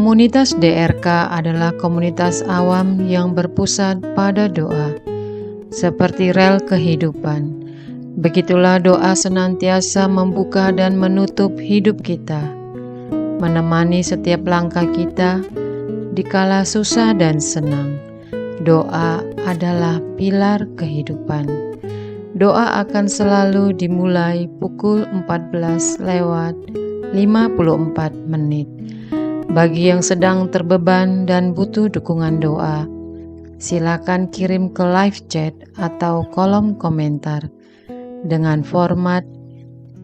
Komunitas DRK adalah komunitas awam yang berpusat pada doa, seperti rel kehidupan. Begitulah doa senantiasa membuka dan menutup hidup kita, menemani setiap langkah kita dikala susah dan senang. Doa adalah pilar kehidupan. Doa akan selalu dimulai pukul 14:54 menit. Bagi yang sedang terbeban dan butuh dukungan doa, silakan kirim ke live chat atau kolom komentar dengan format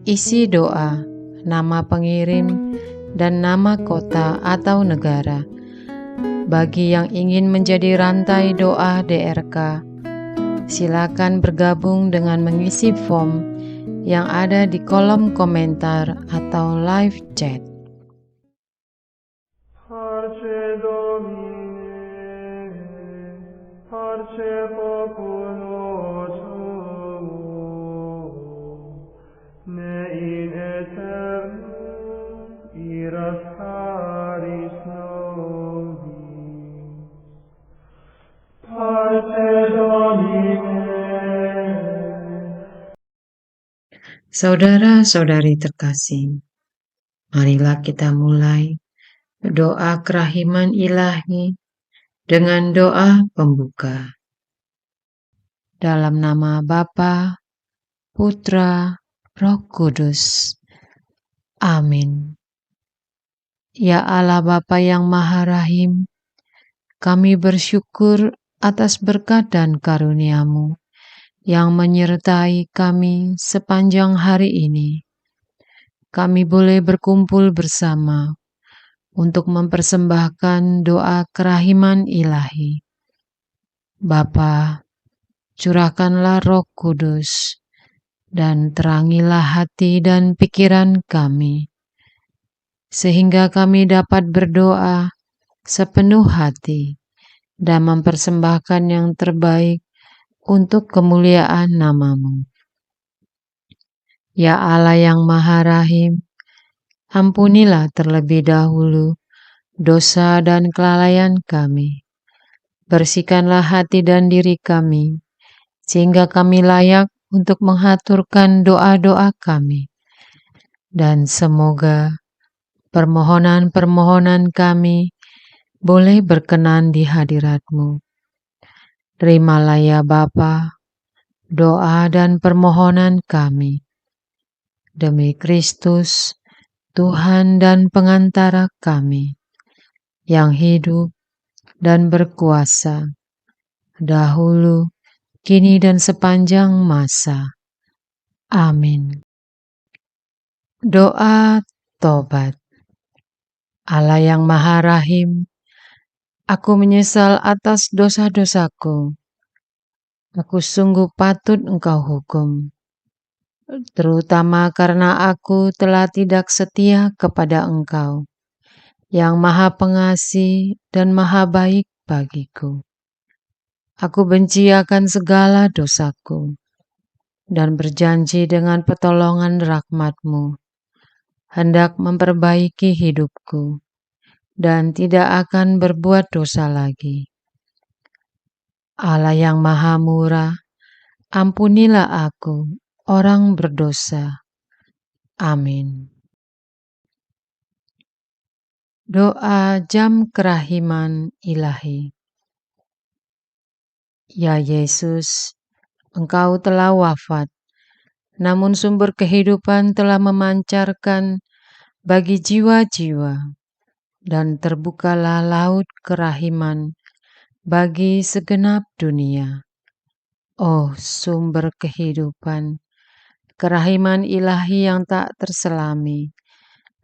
isi doa, nama pengirim, dan nama kota atau negara. Bagi yang ingin menjadi rantai doa DRK, silakan bergabung dengan mengisi form yang ada di kolom komentar atau live chat. Parce Domine, parce populo tuo, ne in aeternum iras caris nobis. Parce Domine. Saudara-saudari terkasih, marilah kita mulai doa kerahiman ilahi dengan doa pembuka. Dalam nama Bapa, Putra, Roh Kudus. Amin. Ya Allah Bapa yang Maha Rahim, kami bersyukur atas berkat dan karunia-Mu yang menyertai kami sepanjang hari ini. Kami boleh berkumpul bersama untuk mempersembahkan doa kerahiman ilahi. Bapa, curahkanlah Roh Kudus dan terangilah hati dan pikiran kami, sehingga kami dapat berdoa sepenuh hati dan mempersembahkan yang terbaik untuk kemuliaan nama-Mu. Ya Allah yang Maha Rahim, ampunilah terlebih dahulu dosa dan kelalaian kami. Bersihkanlah hati dan diri kami, sehingga kami layak untuk menghaturkan doa-doa kami. Dan semoga permohonan-permohonan kami boleh berkenan di hadirat-Mu. Terimalah ya Bapa, doa dan permohonan kami. Demi Kristus, Tuhan dan pengantara kami, yang hidup dan berkuasa, dahulu, kini dan sepanjang masa. Amin. Doa tobat. Allah yang Maha Rahim, aku menyesal atas dosa-dosaku. Aku sungguh patut Engkau hukum, terutama karena aku telah tidak setia kepada Engkau, yang Maha Pengasih dan Maha Baik bagiku. Aku benci akan segala dosaku, dan berjanji dengan pertolongan rahmat-Mu, hendak memperbaiki hidupku, dan tidak akan berbuat dosa lagi. Allah yang Maha Murah, ampunilah aku, orang berdosa. Amin. Doa jam kerahiman ilahi. Ya Yesus, Engkau telah wafat, namun sumber kehidupan telah memancarkan bagi jiwa-jiwa, dan terbukalah laut kerahiman bagi segenap dunia. Oh, sumber kehidupan, kerahiman ilahi yang tak terselami,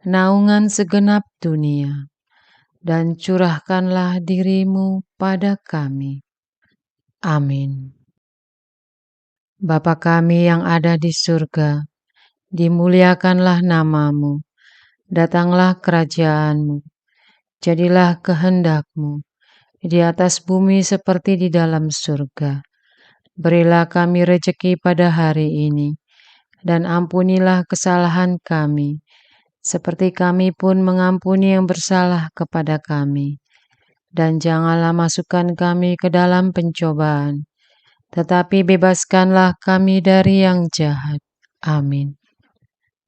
naungan segenap dunia, dan curahkanlah diri-Mu pada kami. Amin. Bapa kami yang ada di surga, dimuliakanlah nama-Mu, datanglah kerajaan-Mu, jadilah kehendak-Mu di atas bumi seperti di dalam surga. Berilah kami rejeki pada hari ini, dan ampunilah kesalahan kami, seperti kami pun mengampuni yang bersalah kepada kami. Dan janganlah masukkan kami ke dalam pencobaan, tetapi bebaskanlah kami dari yang jahat. Amin.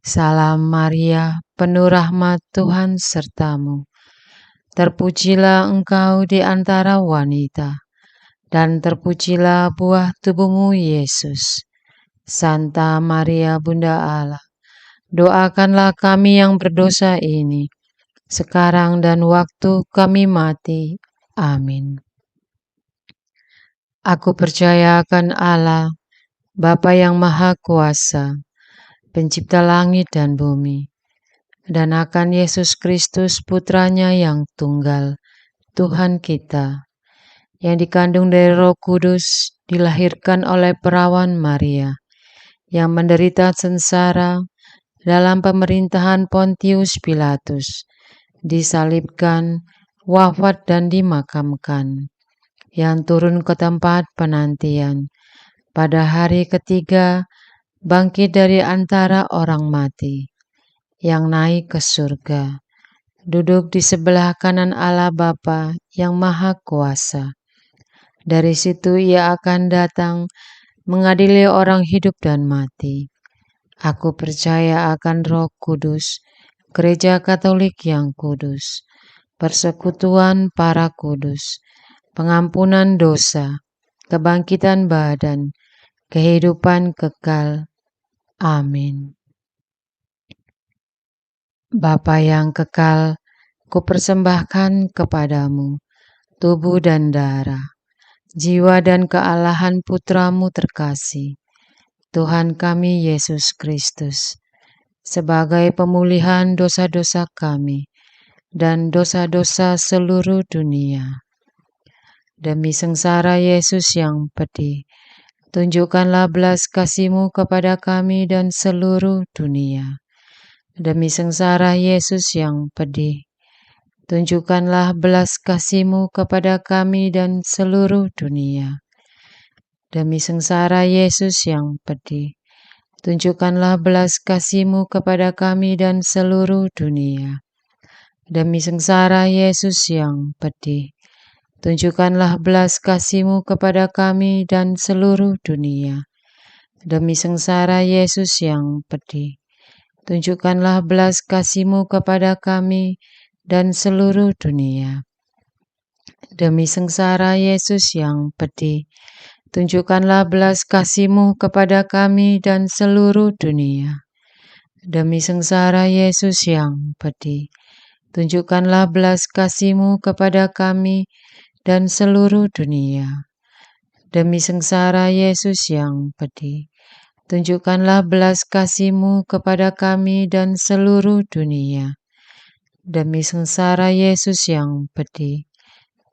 Salam Maria, penuh rahmat Tuhan sertamu. Terpujilah engkau di antara wanita, dan terpujilah buah tubuhmu Yesus. Santa Maria Bunda Allah, doakanlah kami yang berdosa ini, sekarang dan waktu kami mati. Amin. Aku percaya akan Allah, Bapa yang Maha Kuasa, Pencipta langit dan bumi, dan akan Yesus Kristus Putranya yang tunggal, Tuhan kita, yang dikandung dari Roh Kudus, dilahirkan oleh perawan Maria, yang menderita sengsara dalam pemerintahan Pontius Pilatus, disalibkan, wafat dan dimakamkan, yang turun ke tempat penantian, pada hari ketiga bangkit dari antara orang mati, yang naik ke surga, duduk di sebelah kanan Allah Bapa yang Maha Kuasa. Dari situ ia akan datang mengadili orang hidup dan mati. Aku percaya akan Roh Kudus, Gereja Katolik yang kudus, persekutuan para kudus, pengampunan dosa, kebangkitan badan, kehidupan kekal. Amin. Bapa yang kekal, kupersembahkan kepadamu tubuh dan darah, jiwa dan kealahan Putramu terkasih, Tuhan kami Yesus Kristus, sebagai pemulihan dosa-dosa kami dan dosa-dosa seluruh dunia. Demi sengsara Yesus yang pedih, tunjukkanlah belas kasih-Mu kepada kami dan seluruh dunia. Demi sengsara Yesus yang pedih, tunjukkanlah belas kasih-Mu kepada kami dan seluruh dunia. Demi sengsara Yesus yang pedih, tunjukkanlah belas kasih-Mu kepada kami dan seluruh dunia. Demi sengsara Yesus yang pedih, tunjukkanlah belas kasih-Mu kepada kami dan seluruh dunia. Demi sengsara Yesus yang pedih, tunjukkanlah belas kasih-Mu kepada kami dan seluruh dunia. Demi sengsara Yesus yang pedih, tunjukkanlah belas kasih-Mu kepada kami dan seluruh dunia. Demi sengsara Yesus yang pedih, tunjukkanlah belas kasih-Mu kepada kami dan seluruh dunia. Demi sengsara Yesus yang pedih, tunjukkanlah belas kasih-Mu kepada kami dan seluruh dunia. Demi sengsara Yesus yang pedih,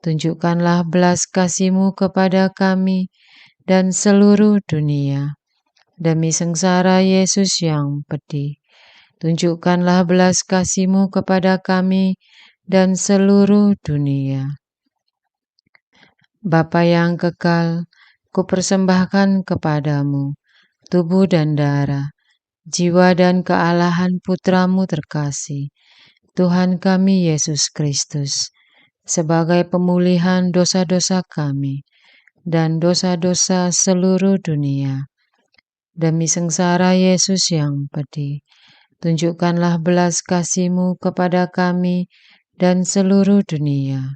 tunjukkanlah belas kasih-Mu kepada kami dan seluruh dunia. Demi sengsara Yesus yang pedih, tunjukkanlah belas kasih-Mu kepada kami dan seluruh dunia. Bapa yang kekal, kupersembahkan kepadamu tubuh dan darah, jiwa dan kealahan Putramu terkasih, Tuhan kami Yesus Kristus, sebagai pemulihan dosa-dosa kami dan dosa-dosa seluruh dunia. Demi sengsara Yesus yang pedih, tunjukkanlah belas kasih-Mu kepada kami dan seluruh dunia.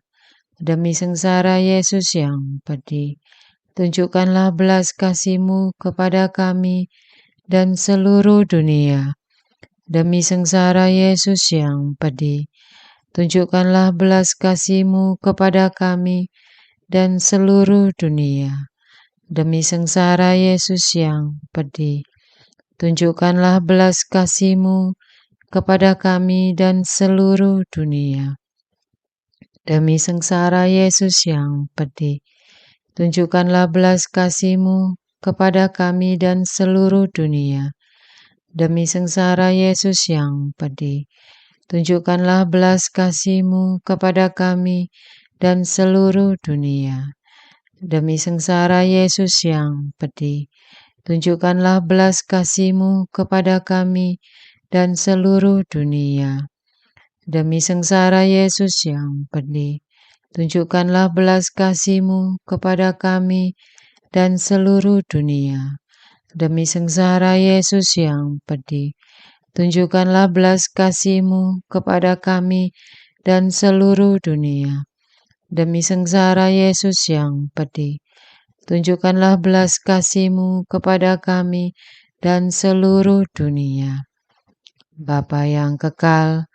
Demi sengsara Yesus yang pedih, tunjukkanlah belas kasih-Mu kepada kami dan seluruh dunia. Demi sengsara Yesus yang pedih, tunjukkanlah belas kasih-Mu kepada kami dan seluruh dunia. Demi sengsara Yesus yang pedih, tunjukkanlah belas kasih-Mu kepada kami dan seluruh dunia. Demi sengsara Yesus yang pedih, tunjukkanlah belas kasih-Mu kepada kami dan seluruh dunia. Demi sengsara Yesus yang pedih, tunjukkanlah belas kasih-Mu kepada kami dan seluruh dunia. Demi sengsara Yesus yang pedih, tunjukkanlah belas kasih-Mu kepada kami dan seluruh dunia. Demi sengsara Yesus yang pedih, tunjukkanlah belas kasih-Mu kepada kami dan seluruh dunia. Demi sengsara Yesus yang pedih, tunjukkanlah belas kasih-Mu kepada kami dan seluruh dunia. Demi sengsara Yesus yang pedih, tunjukkanlah belas kasih-Mu kepada kami dan seluruh dunia. Bapa yang kekal,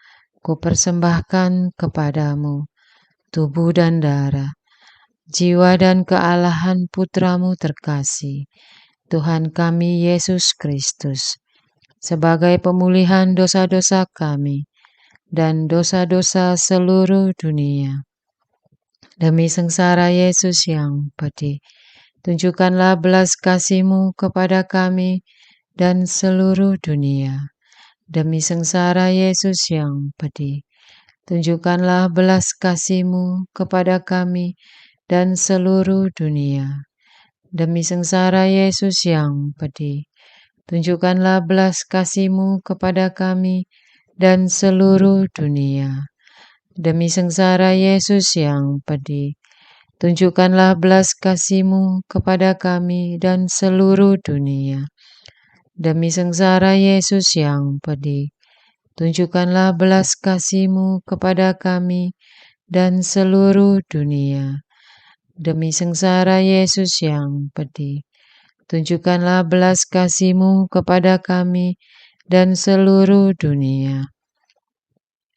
kupersembahkan kepadamu tubuh dan darah, jiwa dan kealahan Putra-Mu terkasih, Tuhan kami Yesus Kristus, sebagai pemulihan dosa-dosa kami dan dosa-dosa seluruh dunia. Demi sengsara Yesus yang pedih, tunjukkanlah belas kasih-Mu kepada kami dan seluruh dunia. Demi sengsara Yesus yang pedih, tunjukkanlah belas kasih-Mu kepada kami dan seluruh dunia. Demi sengsara Yesus yang pedih, tunjukkanlah belas kasih-Mu kepada kami dan seluruh dunia. Demi sengsara Yesus yang pedih, tunjukkanlah belas kasih-Mu kepada kami dan seluruh dunia. Demi sengsara Yesus yang pedih, tunjukkanlah belas kasih-Mu kepada kami dan seluruh dunia. Demi sengsara Yesus yang pedih, tunjukkanlah belas kasih-Mu kepada kami dan seluruh dunia.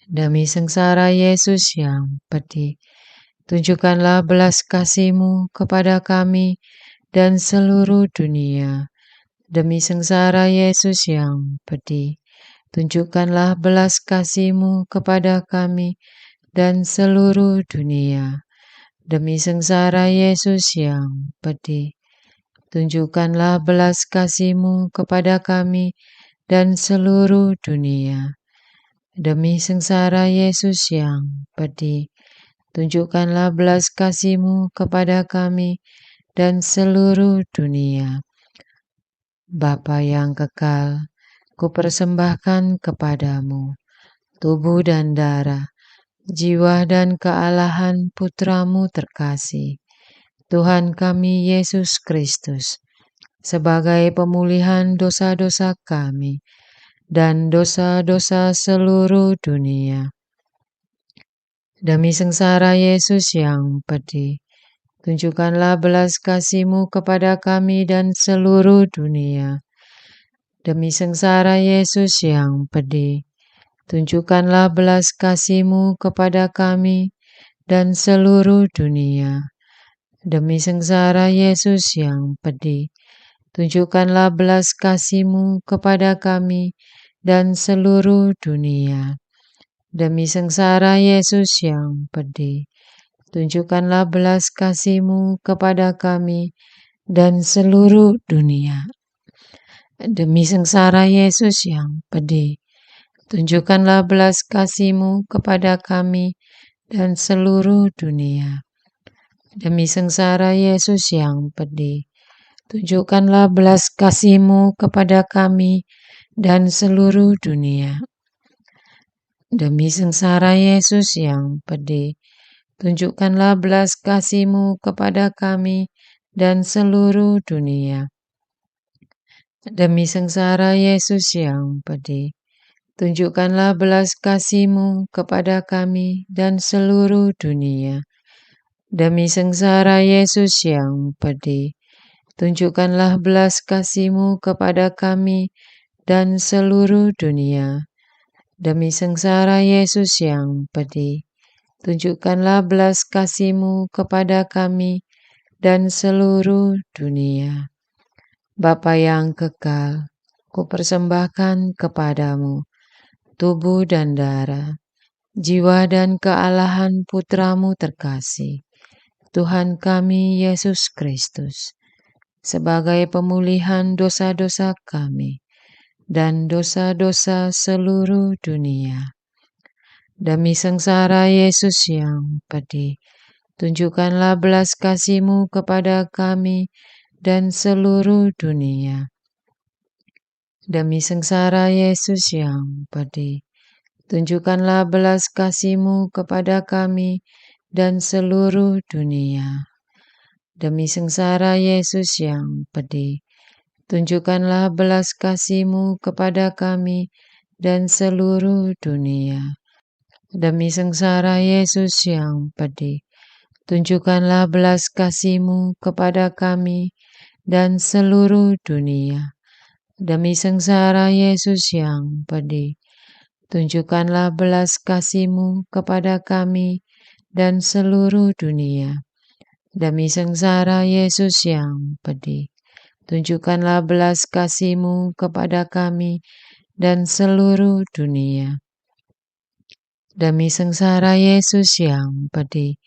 Demi sengsara Yesus yang pedih, tunjukkanlah belas kasih-Mu kepada kami dan seluruh dunia. Demi sengsara Yesus yang pedih, tunjukkanlah belas kasih-Mu kepada kami dan seluruh dunia. Demi sengsara Yesus yang pedih, tunjukkanlah belas kasih-Mu kepada kami dan seluruh dunia. Demi sengsara Yesus yang pedih, tunjukkanlah belas kasih-Mu kepada kami dan seluruh dunia. Bapa yang kekal, kupersembahkan kepadamu tubuh dan darah, jiwa dan kealahan Putra-Mu terkasih, Tuhan kami Yesus Kristus, sebagai pemulihan dosa-dosa kami dan dosa-dosa seluruh dunia. Demi sengsara Yesus yang pedih, tunjukkanlah belas kasih-Mu kepada kami dan seluruh dunia. Demi sengsara Yesus yang pedih, tunjukkanlah belas kasih-Mu kepada kami dan seluruh dunia. Demi sengsara Yesus yang pedih, tunjukkanlah belas kasih-Mu kepada kami dan seluruh dunia. Demi sengsara Yesus yang pedih, tunjukkanlah belas kasih-Mu kepada kami dan seluruh dunia. Demi sengsara Yesus yang pedih, tunjukkanlah belas kasih-Mu kepada kami dan seluruh dunia. Demi sengsara Yesus yang pedih, tunjukkanlah belas kasih-Mu kepada kami dan seluruh dunia. Demi sengsara Yesus yang pedih, tunjukkanlah belas kasih-Mu kepada kami dan seluruh dunia. Demi sengsara Yesus yang pedih, tunjukkanlah belas kasih-Mu kepada kami dan seluruh dunia. Demi sengsara Yesus yang pedih, tunjukkanlah belas kasih-Mu kepada kami dan seluruh dunia. Demi sengsara Yesus yang pedih, tunjukkanlah belas kasih-Mu kepada kami dan seluruh dunia. Bapa yang kekal, kupersembahkan kepadamu tubuh dan darah, jiwa dan kealahan Putra-Mu terkasih, Tuhan kami Yesus Kristus, sebagai pemulihan dosa-dosa kami dan dosa-dosa seluruh dunia. Demi sengsara Yesus yang pedih, tunjukkanlah belas kasih-Mu kepada kami dan seluruh dunia. Demi sengsara Yesus yang pedih, tunjukkanlah belas kasih-Mu kepada kami dan seluruh dunia. Demi sengsara Yesus yang pedih, tunjukkanlah belas kasih-Mu kepada kami dan seluruh dunia. Demi sengsara Yesus yang pedih, tunjukkanlah belas kasih-Mu kepada kami dan seluruh dunia. Demi sengsara Yesus yang pedih, tunjukkanlah belas kasih-Mu kepada kami dan seluruh dunia. Demi sengsara Yesus yang pedih, tunjukkanlah belas kasih-Mu kepada kami dan seluruh dunia. Demi sengsara Yesus yang pedih,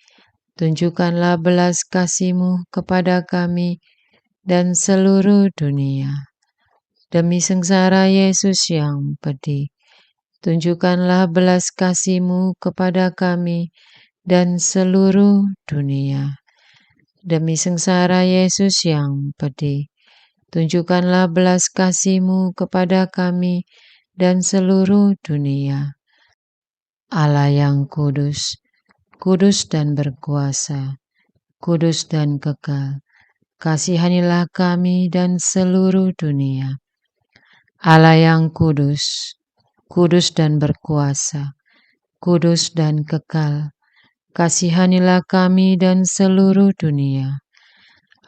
tunjukkanlah belas kasih-Mu kepada kami dan seluruh dunia. Demi sengsara Yesus yang pedih, tunjukkanlah belas kasih-Mu kepada kami dan seluruh dunia. Demi sengsara Yesus yang pedih, tunjukkanlah belas kasih-Mu kepada kami dan seluruh dunia. Allah yang kudus, kudus dan berkuasa, kudus dan kekal, kasihanilah kami dan seluruh dunia. Allah yang kudus, kudus dan berkuasa, kudus dan kekal, kasihanilah kami dan seluruh dunia.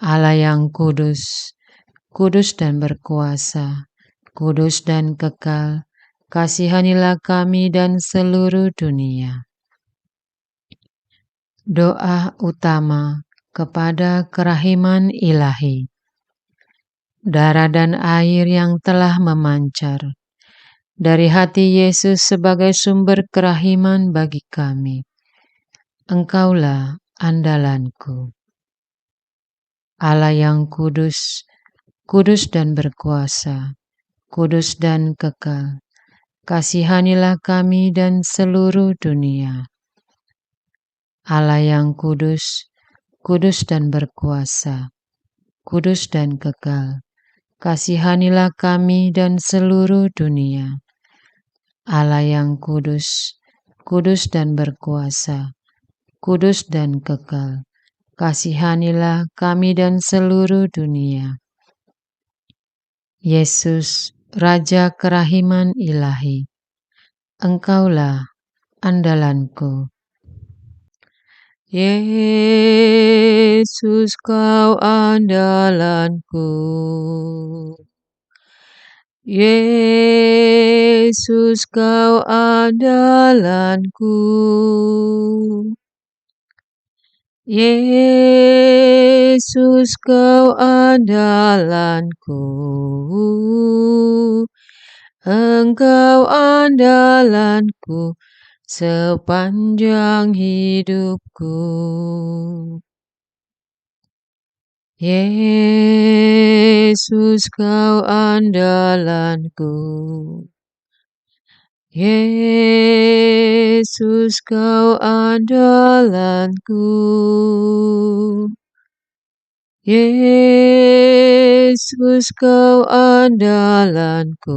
Allah yang kudus, kudus dan berkuasa, kudus dan kekal, kasihanilah kami dan seluruh dunia. Doa utama kepada kerahiman ilahi. Darah dan air yang telah memancar dari hati Yesus sebagai sumber kerahiman bagi kami. Engkaulah andalanku. Allah yang kudus, kudus dan berkuasa, kudus dan kekal, kasihanilah kami dan seluruh dunia. Allah yang kudus, kudus dan berkuasa, kudus dan kekal, kasihanilah kami dan seluruh dunia. Allah yang kudus, kudus dan berkuasa, kudus dan kekal, kasihanilah kami dan seluruh dunia. Yesus, Raja Kerahiman Ilahi, Engkaulah andalanku. Yesus, Kau andalanku. Yesus, Kau andalanku. Yesus, Kau andalanku. Engkau andalanku sepanjang hidupku. Yesus, Kau andalanku. Yesus, Kau andalanku. Yesus, Kau andalanku.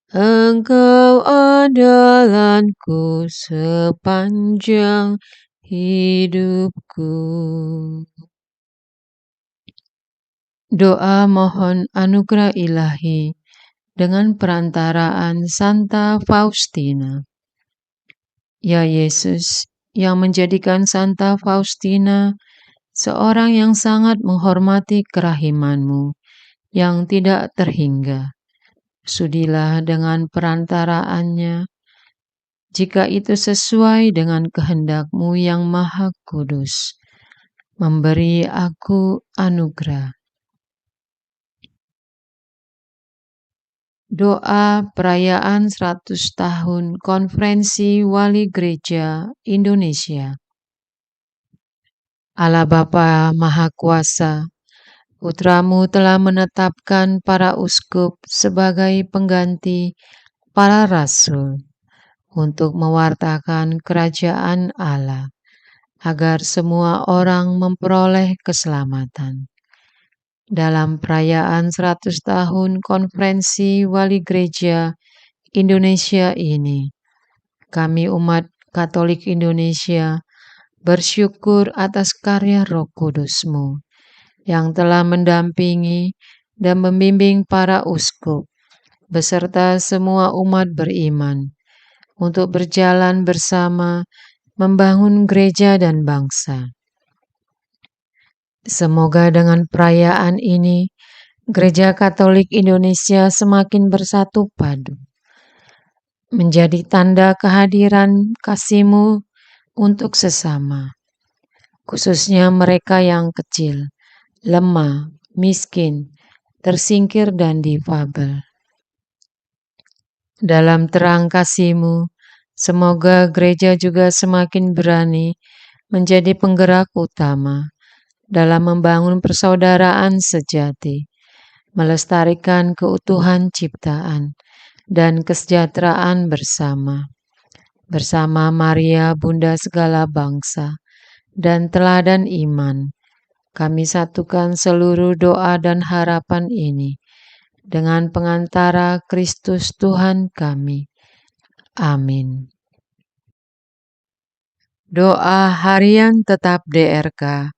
Engkau andalanku sepanjang hidupku. Doa mohon anugerah ilahi dengan perantaraan Santa Faustina. Ya Yesus, yang menjadikan Santa Faustina seorang yang sangat menghormati kerahiman-Mu yang tidak terhingga. Sudilah dengan perantaraannya, jika itu sesuai dengan kehendak-Mu yang maha kudus, memberi aku anugerah. Doa perayaan 100 tahun Konferensi Wali Gereja Indonesia. Allah Bapa Maha Kuasa, Putra-Mu telah menetapkan para uskup sebagai pengganti para rasul untuk mewartakan kerajaan Allah, agar semua orang memperoleh keselamatan. dalam perayaan 100 tahun Konferensi Wali Gereja Indonesia ini, kami umat Katolik Indonesia bersyukur atas karya Roh Kudus-Mu yang telah mendampingi dan membimbing para uskup beserta semua umat beriman untuk berjalan bersama membangun gereja dan bangsa. Semoga dengan perayaan ini, Gereja Katolik Indonesia semakin bersatu padu, menjadi tanda kehadiran kasih-Mu untuk sesama, khususnya mereka yang kecil, lemah, miskin, tersingkir, dan difabel. Dalam terang kasih-Mu, semoga gereja juga semakin berani menjadi penggerak utama dalam membangun persaudaraan sejati, melestarikan keutuhan ciptaan, dan kesejahteraan bersama Maria, Bunda segala bangsa, dan teladan iman. Kami satukan seluruh doa dan harapan ini dengan pengantara Kristus Tuhan kami. Amin. Doa harian tetap DRK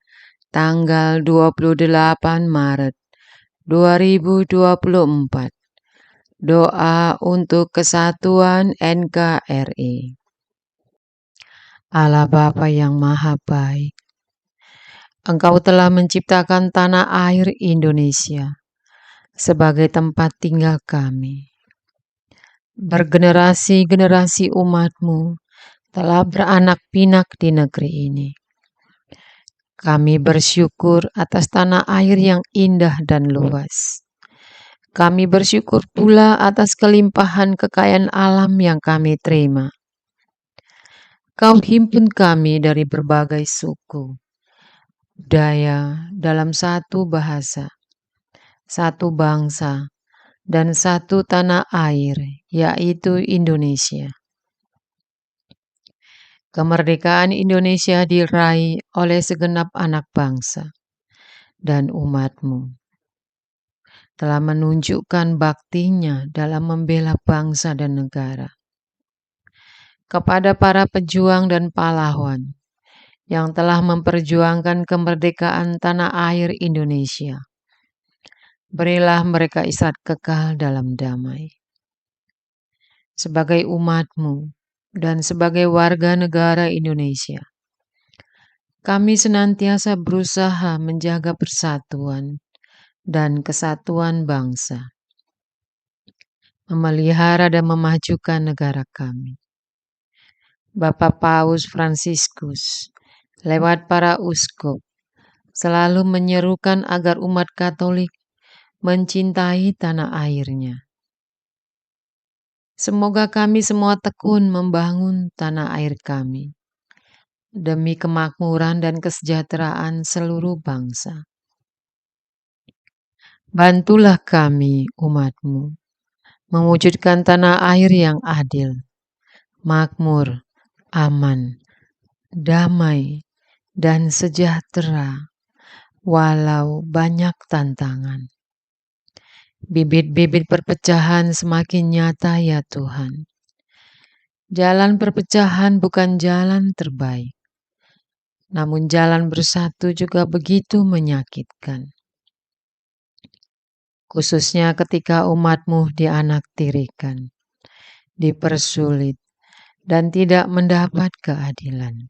tanggal 28 Maret 2024. Doa untuk kesatuan NKRI. Allah Bapa yang Maha Baik, Engkau telah menciptakan tanah air Indonesia sebagai tempat tinggal kami. Bergenerasi-generasi umat-Mu telah beranak pinak di negeri ini. Kami bersyukur atas tanah air yang indah dan luas. Kami bersyukur pula atas kelimpahan kekayaan alam yang kami terima. Kau himpun kami dari berbagai suku, budaya dalam satu bahasa, satu bangsa, dan satu tanah air, yaitu Indonesia. Kemerdekaan Indonesia diraih oleh segenap anak bangsa dan umat-Mu telah menunjukkan baktinya dalam membela bangsa dan negara. Kepada para pejuang dan pahlawan yang telah memperjuangkan kemerdekaan tanah air Indonesia, berilah mereka istirahat kekal dalam damai. Sebagai umat-Mu dan sebagai warga negara Indonesia, kami senantiasa berusaha menjaga persatuan dan kesatuan bangsa, memelihara dan memajukan negara kami. Bapak Paus Fransiskus, lewat para uskup, selalu menyerukan agar umat Katolik mencintai tanah airnya. Semoga kami semua tekun membangun tanah air kami demi kemakmuran dan kesejahteraan seluruh bangsa. Bantulah kami, umat-Mu, mewujudkan tanah air yang adil, makmur, aman, damai, dan sejahtera, walau banyak tantangan. Bibit-bibit perpecahan semakin nyata ya Tuhan. Jalan perpecahan bukan jalan terbaik, namun jalan bersatu juga begitu menyakitkan. Khususnya ketika umat-Mu dianaktirikan, dipersulit, dan tidak mendapat keadilan.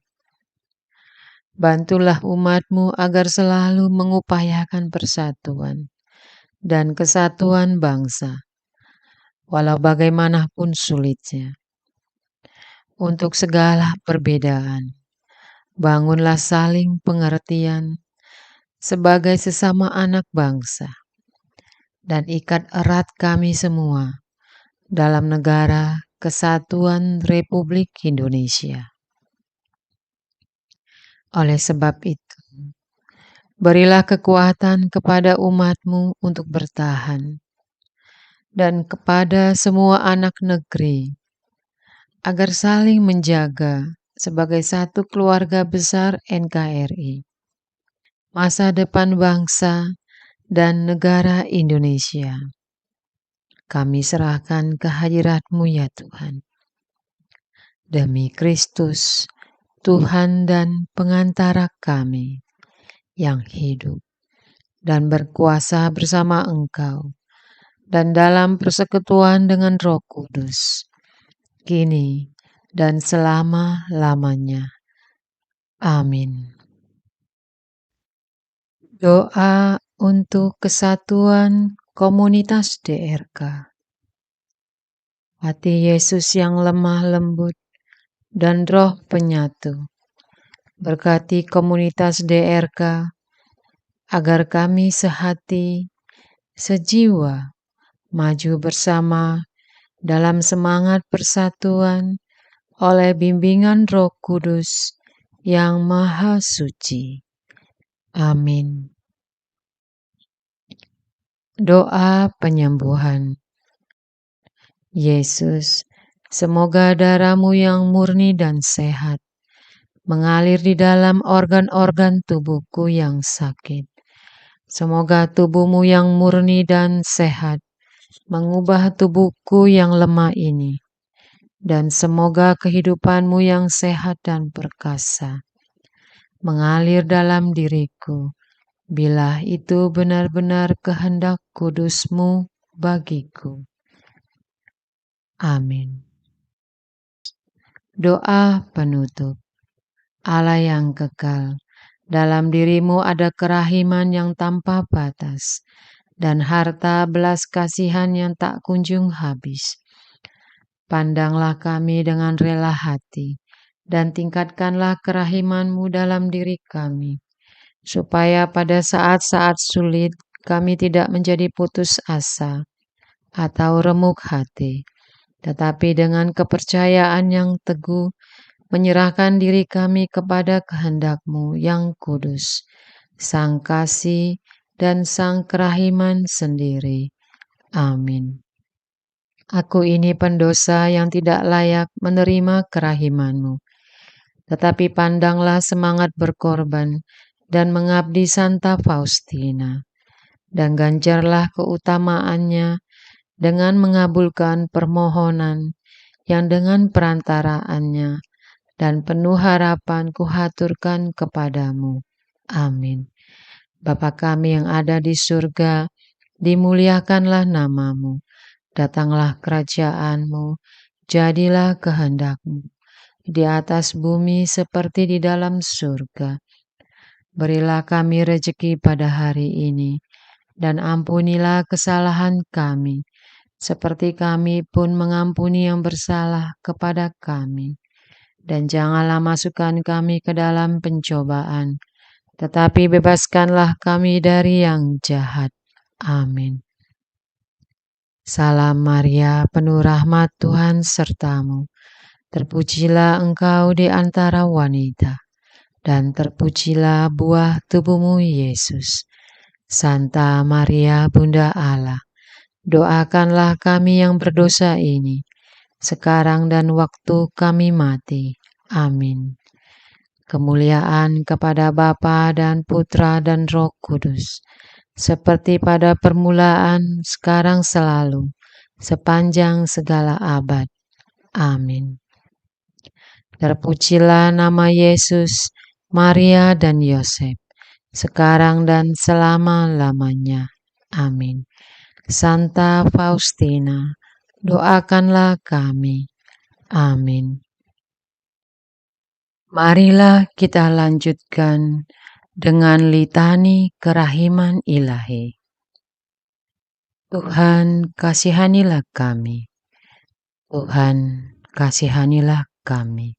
Bantulah umat-Mu agar selalu mengupayakan persatuan dan kesatuan bangsa, walau bagaimanapun sulitnya. Untuk segala perbedaan, bangunlah saling pengertian sebagai sesama anak bangsa, dan ikat erat kami semua dalam negara Kesatuan Republik Indonesia. Oleh sebab itu, berilah kekuatan kepada umat-Mu untuk bertahan, dan kepada semua anak negeri, agar saling menjaga sebagai satu keluarga besar NKRI. Masa depan bangsa dan negara Indonesia. Kami serahkan ke hadirat-Mu ya Tuhan. Demi Kristus, Tuhan dan pengantara kami yang hidup dan berkuasa bersama Engkau dan dalam persekutuan dengan Roh Kudus, kini dan selama-lamanya. Amin. Doa untuk kesatuan komunitas DRK. Hati Yesus yang lemah lembut dan roh penyatu, berkati komunitas DRK agar kami sehati, sejiwa, maju bersama dalam semangat persatuan oleh bimbingan Roh Kudus yang Maha Suci. Amin. Doa penyembuhan. Yesus, semoga darah-Mu yang murni dan sehat mengalir di dalam organ-organ tubuhku yang sakit. Semoga tubuh-Mu yang murni dan sehat mengubah tubuhku yang lemah ini, dan semoga kehidupan-Mu yang sehat dan perkasa mengalir dalam diriku, bila itu benar-benar kehendak kudus-Mu bagiku. Amin. Doa penutup. Allah yang kekal, dalam diri-Mu ada kerahiman yang tanpa batas, dan harta belas kasihan yang tak kunjung habis. Pandanglah kami dengan rela hati, dan tingkatkanlah kerahiman-Mu dalam diri kami, supaya pada saat-saat sulit kami tidak menjadi putus asa atau remuk hati, tetapi dengan kepercayaan yang teguh menyerahkan diri kami kepada kehendak-Mu yang kudus, Sang Kasih dan Sang Kerahiman sendiri. Amin. Aku ini pendosa yang tidak layak menerima kerahiman-Mu, tetapi pandanglah semangat berkorban dan mengabdi Santa Faustina, dan ganjarlah keutamaannya dengan mengabulkan permohonan yang dengan perantaraannya dan penuh harapan kuhaturkan kepadamu. Amin. Bapa kami yang ada di surga, dimuliakanlah nama-Mu, datanglah kerajaan-Mu, jadilah kehendak-Mu, di atas bumi seperti di dalam surga. Berilah kami rejeki pada hari ini, dan ampunilah kesalahan kami, seperti kami pun mengampuni yang bersalah kepada kami. Dan janganlah masukkan kami ke dalam pencobaan, tetapi bebaskanlah kami dari yang jahat. Amin. Salam Maria, penuh rahmat Tuhan sertamu. Terpujilah engkau di antara wanita, dan terpujilah buah tubuhmu Yesus. Santa Maria, Bunda Allah, doakanlah kami yang berdosa ini, sekarang dan waktu kami mati. Amin. Kemuliaan kepada Bapa dan Putra dan Roh Kudus, seperti pada permulaan, sekarang selalu, sepanjang segala abad. Amin. Terpujilah nama Yesus, Maria dan Yosef, sekarang dan selama-lamanya. Amin. Santa Faustina, doakanlah kami. Amin. Marilah kita lanjutkan dengan litani kerahiman ilahi. Tuhan, kasihanilah kami. Tuhan, kasihanilah kami.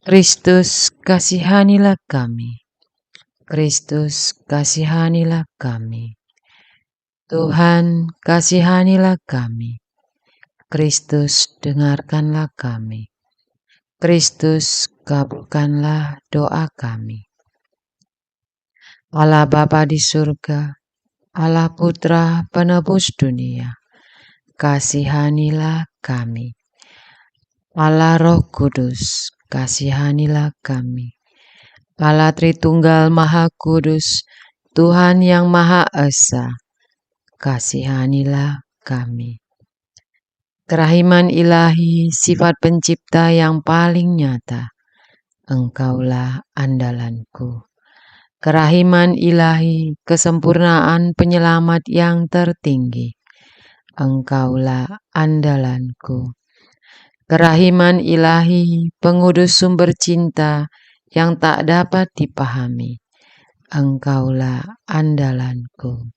Kristus, kasihanilah kami. Kristus, kasihanilah kami. Tuhan, kasihanilah kami. Kristus, dengarkanlah kami. Kristus, kabulkanlah doa kami. Allah Bapa di surga, Allah Putra penebus dunia, kasihanilah kami. Allah Roh Kudus, kasihanilah kami. Allah Tritunggal Maha Kudus, Tuhan yang Maha Esa, kasihanilah kami. Kerahiman ilahi, sifat pencipta yang paling nyata, Engkaulah andalanku. Kerahiman ilahi, kesempurnaan penyelamat yang tertinggi, Engkaulah andalanku. Kerahiman ilahi, pengudus sumber cinta yang tak dapat dipahami, Engkaulah andalanku.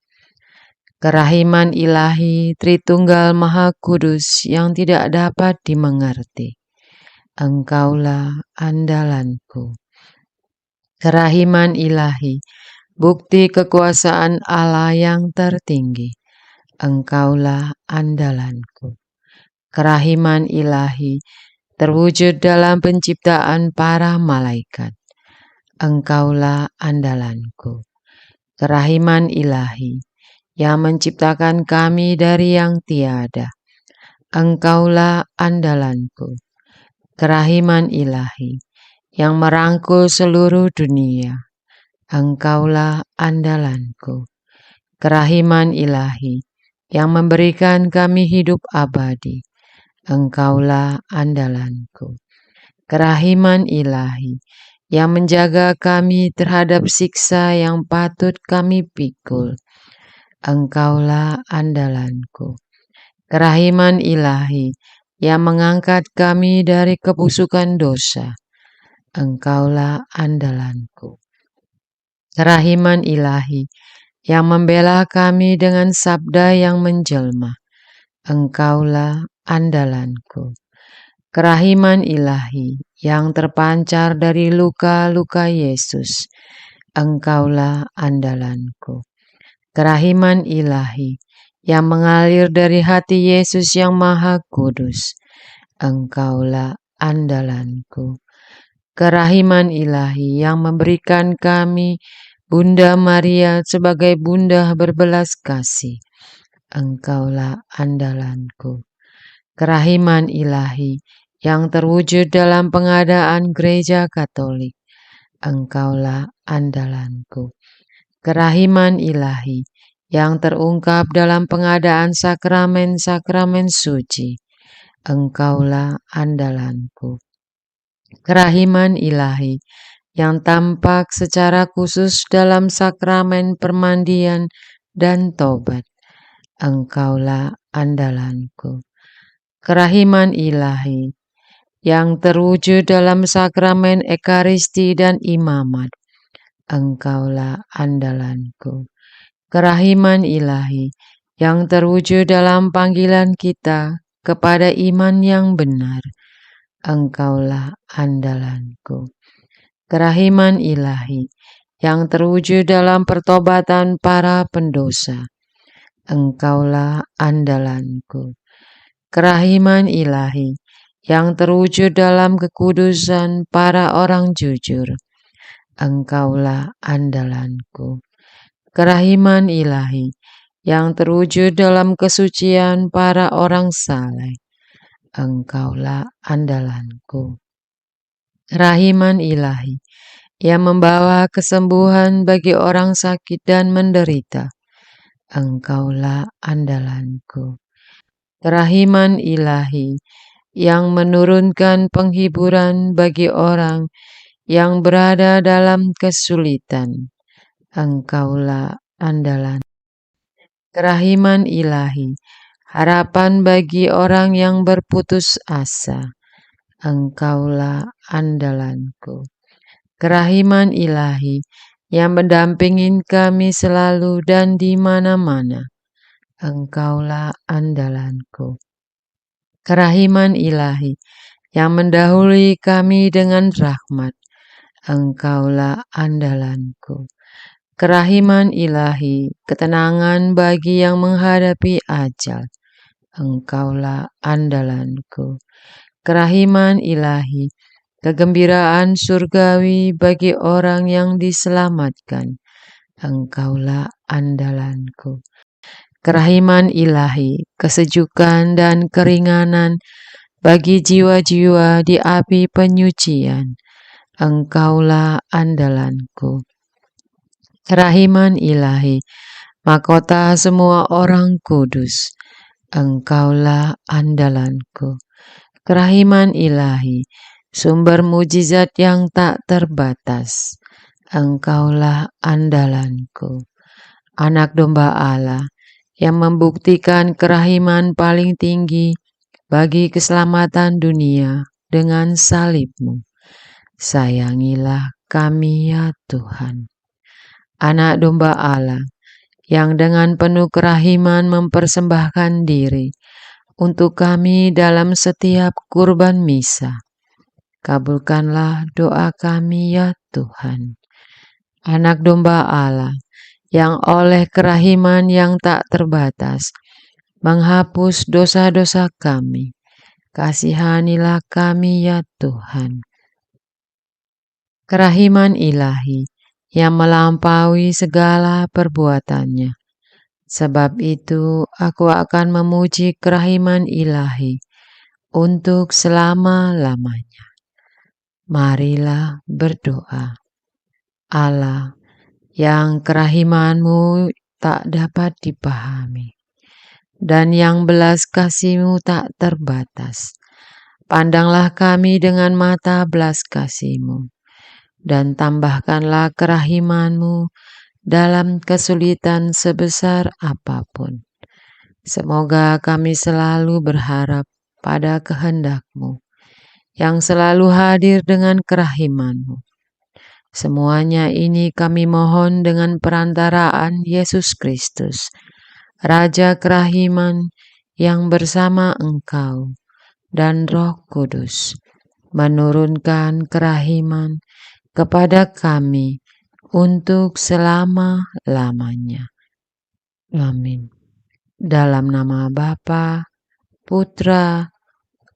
Kerahiman ilahi, Tritunggal Maha Kudus yang tidak dapat dimengerti, Engkaulah andalanku. Kerahiman ilahi, bukti kekuasaan Allah yang tertinggi, Engkaulah andalanku. Kerahiman ilahi, terwujud dalam penciptaan para malaikat, Engkaulah andalanku. Kerahiman ilahi, yang menciptakan kami dari yang tiada, Engkaulah andalanku. Kerahiman ilahi, yang merangkul seluruh dunia, Engkaulah andalanku. Kerahiman ilahi, yang memberikan kami hidup abadi, Engkaulah andalanku. Kerahiman ilahi, yang menjaga kami terhadap siksa yang patut kami pikul, Engkaulah andalanku. Kerahiman ilahi, yang mengangkat kami dari kebusukan dosa, Engkaulah andalanku. Kerahiman ilahi, yang membela kami dengan sabda yang menjelma, Engkaulah andalanku. Kerahiman ilahi, yang terpancar dari luka-luka Yesus, Engkaulah andalanku. Kerahiman ilahi, yang mengalir dari hati Yesus yang Maha Kudus, Engkaulah andalanku. Kerahiman ilahi, yang memberikan kami Bunda Maria sebagai bunda berbelas kasih, Engkaulah andalanku. Kerahiman ilahi, yang terwujud dalam pengadaan gereja Katolik, Engkaulah andalanku. Kerahiman ilahi, yang terungkap dalam pengadaan sakramen-sakramen suci, Engkaulah andalanku. Kerahiman ilahi, yang tampak secara khusus dalam sakramen permandian dan tobat, Engkaulah andalanku. Kerahiman ilahi, yang terwujud dalam sakramen ekaristi dan imamat, Engkaulah andalanku. Kerahiman ilahi, yang terwujud dalam panggilan kita kepada iman yang benar, Engkaulah andalanku. Kerahiman ilahi, yang terwujud dalam pertobatan para pendosa, Engkaulah andalanku. Kerahiman ilahi, yang terwujud dalam kekudusan para orang jujur, Engkaulah andalanku. Kerahiman ilahi, yang terwujud dalam kesucian para orang saleh, Engkaulah andalanku. Kerahiman ilahi, yang membawa kesembuhan bagi orang sakit dan menderita, Engkaulah andalanku. Kerahiman ilahi, yang menurunkan penghiburan bagi orang yang berada dalam kesulitan, Engkaulah andalan. Kerahiman ilahi, harapan bagi orang yang berputus asa, Engkaulah andalanku. Kerahiman ilahi, yang mendampingi kami selalu dan di mana-mana, Engkaulah andalanku. Kerahiman ilahi, yang mendahului kami dengan rahmat, Engkaulah andalanku. Kerahiman ilahi, ketenangan bagi yang menghadapi ajal, Engkaulah andalanku. Kerahiman ilahi, kegembiraan surgawi bagi orang yang diselamatkan, Engkaulah andalanku. Kerahiman ilahi, kesejukan dan keringanan bagi jiwa-jiwa di api penyucian, Engkaulah andalanku. Kerahiman ilahi, mahkota semua orang kudus, Engkaulah andalanku. Kerahiman ilahi, sumber mujizat yang tak terbatas, Engkaulah andalanku. Anak domba Allah yang membuktikan kerahiman paling tinggi bagi keselamatan dunia dengan salib-Mu. Sayangilah kami ya Tuhan. Anak domba Allah yang dengan penuh kerahiman mempersembahkan diri untuk kami dalam setiap kurban misa. Kabulkanlah doa kami ya Tuhan. Anak domba Allah yang oleh kerahiman yang tak terbatas menghapus dosa-dosa kami. Kasihanilah kami ya Tuhan. Kerahiman ilahi yang melampaui segala perbuatannya. Sebab itu aku akan memuji kerahiman ilahi untuk selama-lamanya. Marilah berdoa. Allah yang kerahiman-Mu tak dapat dipahami dan yang belas kasih-Mu tak terbatas. Pandanglah kami dengan mata belas kasih-Mu dan tambahkanlah kerahiman-Mu dalam kesulitan sebesar apapun. Semoga kami selalu berharap pada kehendak-Mu yang selalu hadir dengan kerahiman-Mu. Semuanya ini kami mohon dengan perantaraan Yesus Kristus, Raja kerahiman yang bersama Engkau dan Roh Kudus menurunkan kerahiman kepada kami untuk selama-lamanya. Amin. Dalam nama Bapa, Putra,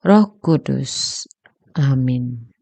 Roh Kudus. Amin.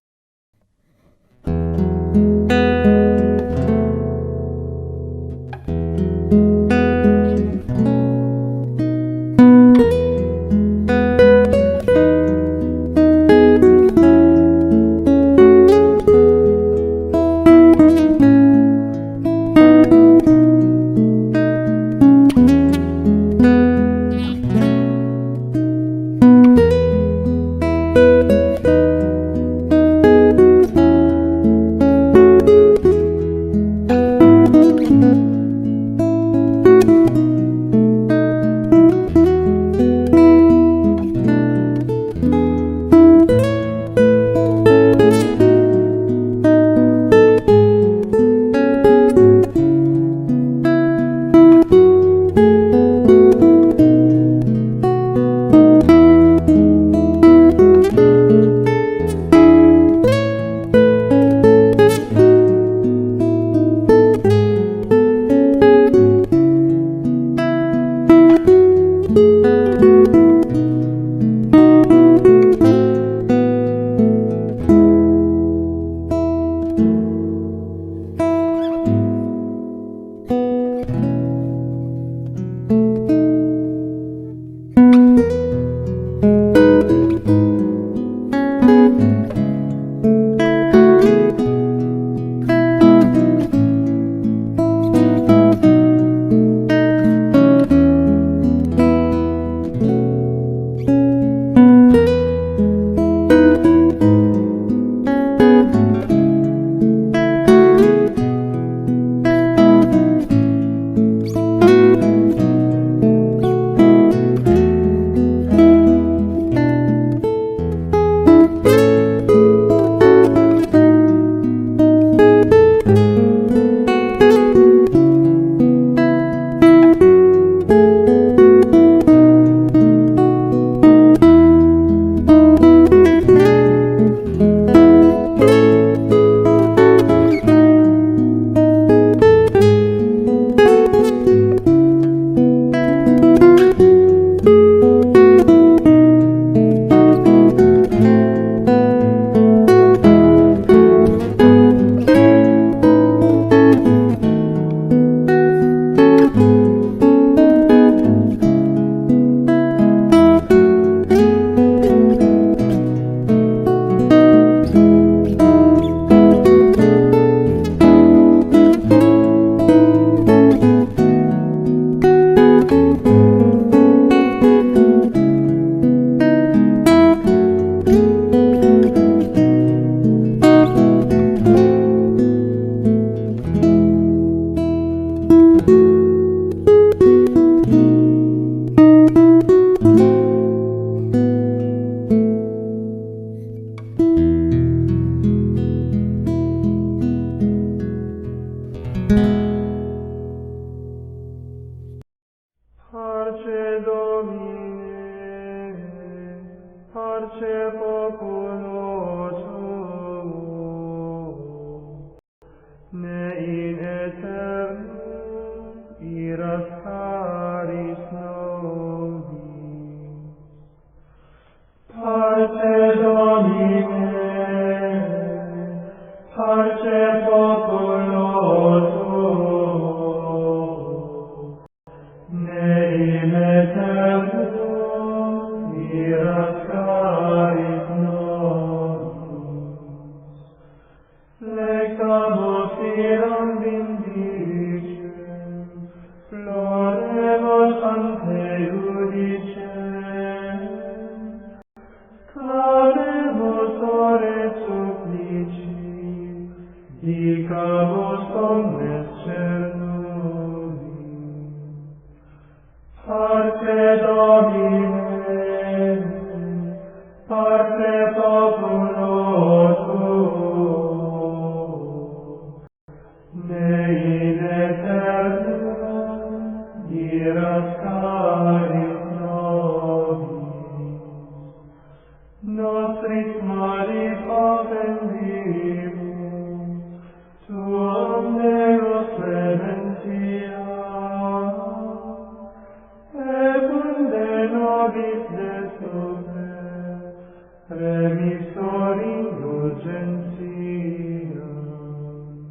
Parce Domine, parce populo tuo, ne in aeternum iras caris nobis. Parce Domine, parce populo tuo, ne in aeternum iras caris nobis. Lectamus iram vindicem, floremus ante judicem, clamemus ore supplici, dicamus omnes